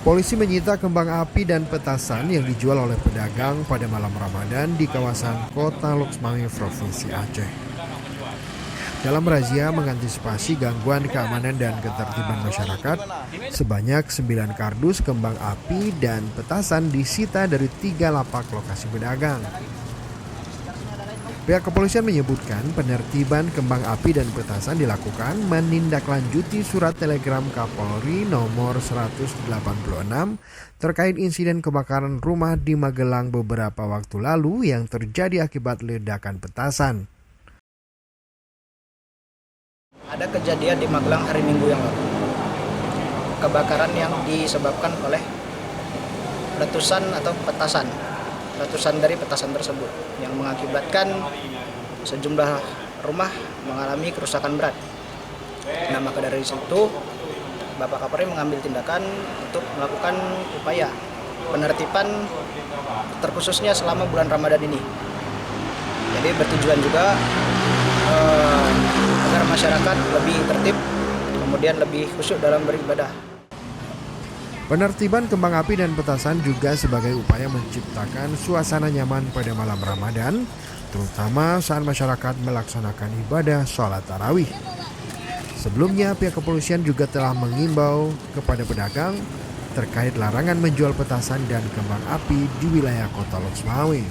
Polisi menyita kembang api dan petasan yang dijual oleh pedagang pada malam Ramadan di kawasan Kota Loksmawe, Provinsi Aceh. Dalam razia mengantisipasi gangguan keamanan dan ketertiban masyarakat, sebanyak 9 kardus kembang api dan petasan disita dari 3 lapak lokasi pedagang. Pihak kepolisian menyebutkan penertiban kembang api dan petasan dilakukan menindaklanjuti surat telegram Kapolri nomor 186 terkait insiden kebakaran rumah di Magelang beberapa waktu lalu yang terjadi akibat ledakan petasan. Ada kejadian di Magelang hari Minggu yang lalu. Kebakaran yang disebabkan oleh letusan atau petasan. Letusan dari petasan tersebut yang mengakibatkan sejumlah rumah mengalami kerusakan berat. Nah, maka dari situ Bapak Kapolri mengambil tindakan untuk melakukan upaya penertiban terkhususnya selama bulan Ramadan ini. Jadi bertujuan juga agar masyarakat lebih tertib, kemudian lebih khusyuk dalam beribadah. Penertiban kembang api dan petasan juga sebagai upaya menciptakan suasana nyaman pada malam Ramadan, terutama saat masyarakat melaksanakan ibadah sholat tarawih. Sebelumnya, pihak kepolisian juga telah mengimbau kepada pedagang terkait larangan menjual petasan dan kembang api di wilayah Kota Loksmawe.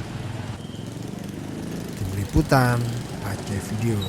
Tim Liputan Aceh Video.